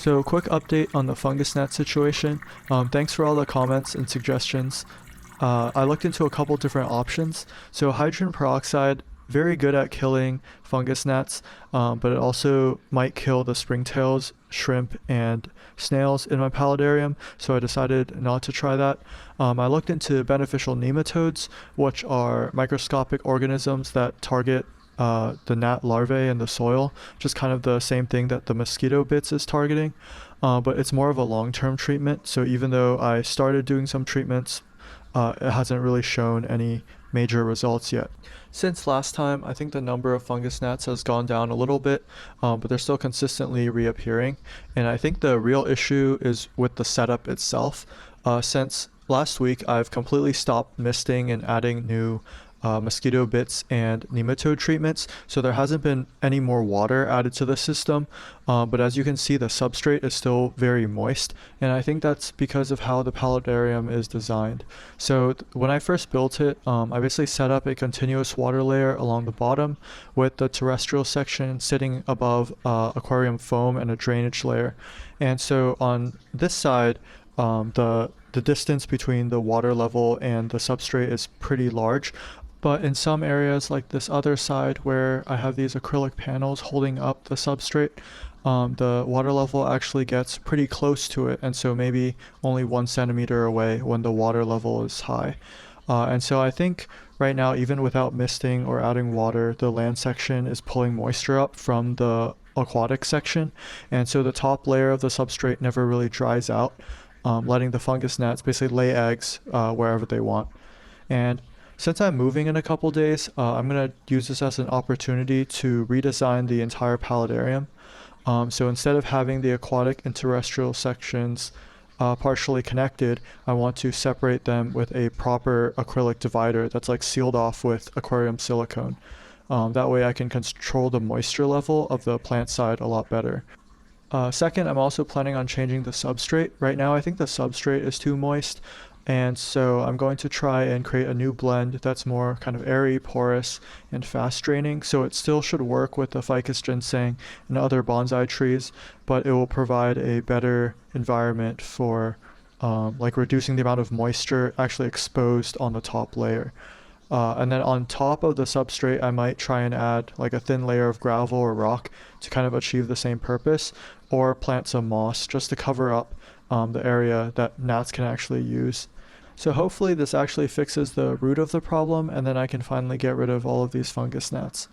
So quick update on the fungus gnat situation. Thanks for all the comments and suggestions. I looked into a couple different options. So hydrogen peroxide, very good at killing fungus gnats, but it also might kill the springtails, shrimp, and snails in my paludarium, so I decided not to try that. I looked into beneficial nematodes, which are microscopic organisms that target the gnat larvae in the soil, just kind of the same thing that the mosquito bits is targeting, but it's more of a long-term treatment. So even though I started doing some treatments, it hasn't really shown any major results yet. Since last time, I think the number of fungus gnats has gone down a little bit, but they're still consistently reappearing. And I think the real issue is with the setup itself. Since last week, I've completely stopped misting and adding new mosquito bits and nematode treatments, so there hasn't been any more water added to the system, but as you can see, the substrate is still very moist, and I think that's because of how the paludarium is designed. So when I first built it, I basically set up a continuous water layer along the bottom with the terrestrial section sitting above aquarium foam and a drainage layer. And so on this side, the distance between the water level and the substrate is pretty large. But in some areas like this other side where I have these acrylic panels holding up the substrate, the water level actually gets pretty close to it, and so maybe only 1 centimeter away when the water level is high. And so I think right now, even without misting or adding water, the land section is pulling moisture up from the aquatic section, and so the top layer of the substrate never really dries out, letting the fungus gnats basically lay eggs wherever they want. And since I'm moving in a couple days, I'm going to use this as an opportunity to redesign the entire paludarium. So instead of having the aquatic and terrestrial sections partially connected, I want to separate them with a proper acrylic divider that's like sealed off with aquarium silicone. That way I can control the moisture level of the plant side a lot better. Second, I'm also planning on changing the substrate. Right now I think the substrate is too moist, and so I'm going to try and create a new blend that's more kind of airy, porous, and fast draining. So it still should work with the ficus ginseng and other bonsai trees, but it will provide a better environment for like reducing the amount of moisture actually exposed on the top layer. And then on top of the substrate, I might try and add like a thin layer of gravel or rock to kind of achieve the same purpose, or plant some moss just to cover up the area that gnats can actually use. So hopefully this actually fixes the root of the problem, and then I can finally get rid of all of these fungus gnats.